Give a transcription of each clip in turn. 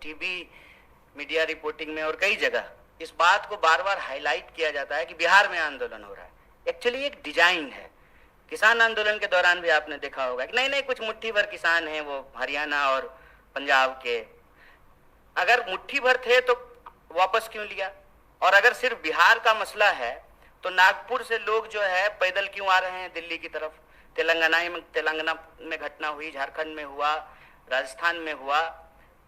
TV media reporting में और कई जगह इस बात को बार बार हाईलाइट किया जाता है कि बिहार में आंदोलन हो रहा है। एक्चुअली एक डिजाइन है। किसान आंदोलन के दौरान भी आपने देखा होगा कि नहीं नहीं कुछ मुट्ठी भर किसान हैं वो हरियाणा और पंजाब के। अगर मुट्ठी भर थे तो वापस क्यों लिया? और अगर सिर्फ बिहार का मसला है तो नागपुर से लोग जो है पैदल क्यों आ रहे हैं दिल्ली की तरफ? तेलंगाना में घटना हुई, झारखंड में हुआ, राजस्थान में हुआ।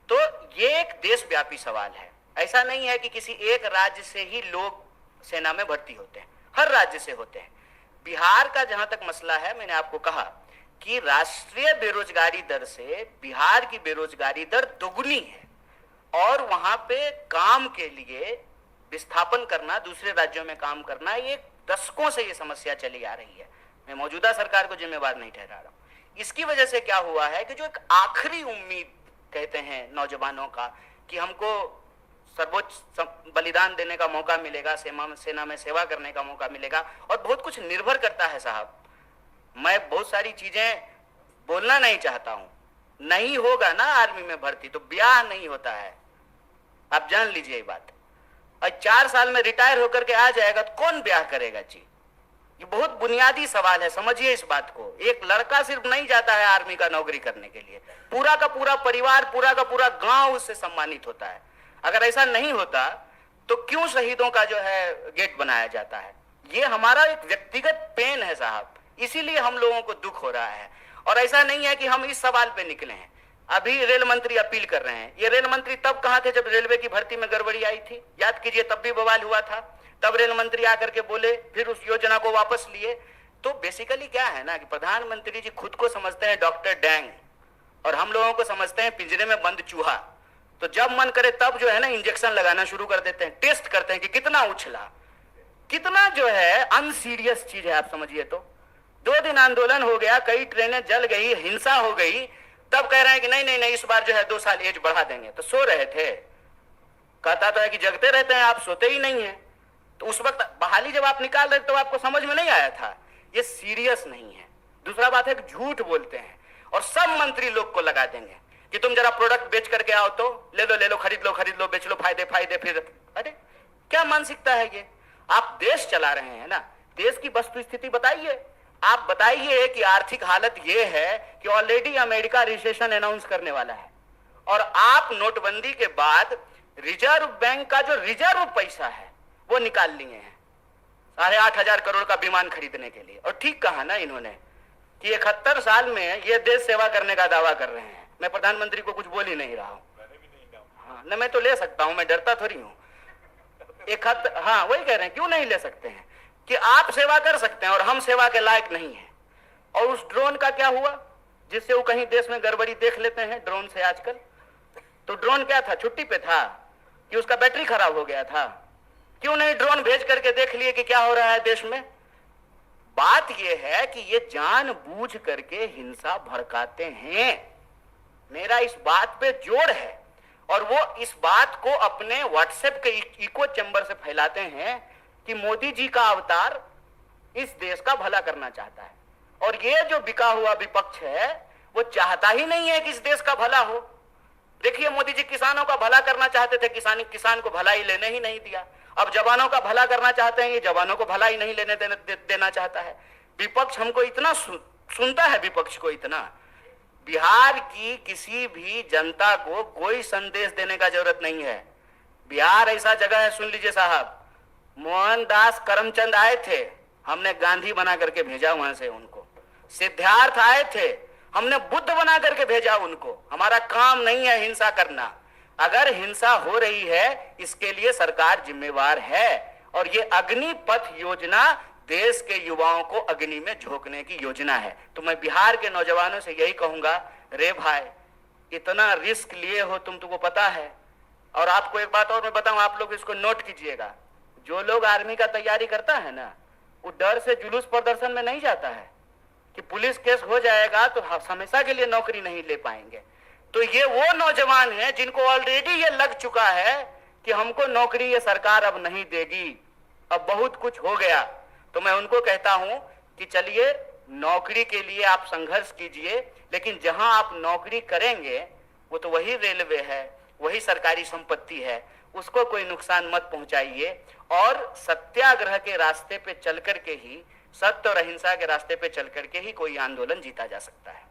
तो ये एक देशव्यापी सवाल है। ऐसा नहीं है कि किसी एक राज्य से ही लोग सेना में भर्ती होते हैं, हर राज्य से होते हैं। बिहार का जहां तक मसला है, मैंने आपको कहा कि राष्ट्रीय बेरोजगारी दर से बिहार की बेरोजगारी दर दोगुनी है और वहां पे काम के लिए विस्थापन करना, दूसरे राज्यों में काम करना, ये दशकों से ये समस्या चली आ रही है। मैं मौजूदा सरकार को जिम्मेवार नहीं ठहरा रहा हूं। इसकी वजह से क्या हुआ है कि जो एक आखिरी उम्मीद कहते हैं नौजवानों का कि हमको सर्वोच्च बलिदान देने का मौका मिलेगा, सेना में सेवा करने का मौका मिलेगा, और बहुत कुछ निर्भर करता है साहब। मैं बहुत सारी चीजें बोलना नहीं चाहता हूं। नहीं होगा ना आर्मी में भर्ती तो ब्याह नहीं होता है, आप जान लीजिए ये बात। और 4 साल में रिटायर होकर के आ जाएगा तो कौन ब्याह करेगा जी? ये बहुत बुनियादी सवाल है, समझिए इस बात को। एक लड़का सिर्फ नहीं जाता है आर्मी का नौकरी करने के लिए, पूरा का पूरा परिवार, पूरा का पूरा गांव उससे सम्मानित होता है। अगर ऐसा नहीं होता तो क्यों शहीदों का जो है गेट बनाया जाता है? ये हमारा एक व्यक्तिगत पेन है साहब, इसीलिए हम लोगों को दुख हो रहा है। और ऐसा नहीं है कि हम इस सवाल पे निकले हैं। अभी रेल मंत्री अपील कर रहे हैं। ये रेल मंत्री तब कहां थे जब रेलवे की भर्ती में गड़बड़ी आई थी? याद कीजिए, तब भी बवाल हुआ था। तब रेल मंत्री आकर के बोले, फिर उस योजना को वापस लिए। तो बेसिकली क्या है ना कि प्रधानमंत्री जी खुद को समझते हैं डॉक्टर डैंग और हम लोगों को समझते हैं पिंजरे में बंद चूहा। तो जब मन करे तब जो है ना इंजेक्शन लगाना शुरू कर देते हैं, टेस्ट करते हैं कि कितना उछला, कितना जो है अनसीरियस चीज है, आप समझिए। तो 2 दिन आंदोलन हो गया, कई ट्रेनें जल गई, हिंसा हो गई, तब कह रहे हैं कि नहीं नहीं नहीं इस बार जो है 2 साल एज बढ़ा देंगे। तो सो रहे थे? कहता तो है कि जगते रहते हैं आप, सोते ही नहीं है। तो उस वक्त बहाली जब आप निकाल रहे तो आपको समझ में नहीं आया था। ये सीरियस नहीं है। दूसरा बात है कि झूठ बोलते हैं और सब मंत्री लोग को लगा देंगे कि तुम जरा प्रोडक्ट बेच करके आओ तो ले लो, खरीद लो, बेच लो, फायदे। फिर अरे क्या मानसिकता है ये? आप देश चला रहे हैं ना, देश की वस्तु स्थिति बताइए। आप बताइए कि आर्थिक हालत ये है कि ऑलरेडी अमेरिका रिसेशन अनाउंस करने वाला है और आप नोटबंदी के बाद रिजर्व बैंक का जो रिजर्व पैसा है वो निकाल लिए हैं 8,500 करोड़ का विमान खरीदने के लिए। और ठीक कहा ना इन्होंने कि 71 साल में ये देश सेवा करने का दावा कर रहे हैं। मैं प्रधानमंत्री को कुछ बोल ही नहीं रहा हूं। हाँ न, मैं तो ले सकता हूं, मैं डरता थोड़ी हूं। हाँ वही कह रहे हैं, क्यों नहीं ले सकते हैं कि आप सेवा कर सकते हैं और हम सेवा के लायक नहीं है। और उस ड्रोन का क्या हुआ जिससे वो कहीं देश में गड़बड़ी देख लेते हैं ड्रोन से आजकल? तो ड्रोन क्या था, छुट्टी पे था कि उसका बैटरी खराब हो गया था? क्यों नहीं ड्रोन भेज करके देख लिए कि क्या हो रहा है देश में? बात यह है कि ये जानबूझ करके हिंसा भड़काते हैं। मेरा इस बात पे जोर है और वो इस बात को अपने व्हाट्सएप के इको चैम्बर से फैलाते हैं कि मोदी जी का अवतार इस देश का भला करना चाहता है। और ये जो बिका हुआ विपक्ष है वो चाहता ही नहीं है कि इस देश का भला हो। देखिए मोदी जी किसानों का भला करना चाहते थे, किसान को भलाई लेने ही नहीं दिया। अब जवानों का भला करना चाहते हैं, ये जवानों को भलाई नहीं लेने देना चाहता है। विपक्ष हमको इतना सुनता है, विपक्ष को इतना। बिहार की किसी भी जनता को कोई संदेश देने का जरूरत नहीं है। बिहार ऐसा जगह है, सुन लीजिए साहब, मोहनदास करमचंद आए थे, हमने गांधी बना करके भेजा वहां से उनको। सिद्धार्थ आए थे, हमने बुद्ध बना करके भेजा उनको। हमारा काम नहीं है हिंसा करना। अगर हिंसा हो रही है इसके लिए सरकार जिम्मेवार है। और ये अग्निपथ योजना देश के युवाओं को अग्नि में झोंकने की योजना है। तो मैं बिहार के नौजवानों से यही कहूंगा, रे भाई इतना रिस्क लिए हो तुमको पता है। और आपको एक बात और मैं बताऊं, आप लोग इसको नोट कीजिएगा, जो लोग आर्मी का तैयारी करता है ना, वो डर से जुलूस प्रदर्शन में नहीं जाता है कि पुलिस केस हो जाएगा तो हमेशा के लिए नौकरी नहीं ले पाएंगे। तो ये वो नौजवान हैं जिनको ऑलरेडी ये लग चुका है कि हमको नौकरी ये सरकार अब नहीं देगी, अब बहुत कुछ हो गया। तो मैं उनको कहता हूं कि चलिए नौकरी के लिए आप संघर्ष कीजिए, लेकिन जहां आप नौकरी करेंगे वो तो वही रेलवे है, वही सरकारी संपत्ति है, उसको कोई नुकसान मत पहुंचाइए। और सत्याग्रह के रास्ते पे चल करके ही, सत्य और अहिंसा के रास्ते पे चल करके ही कोई आंदोलन जीता जा सकता है।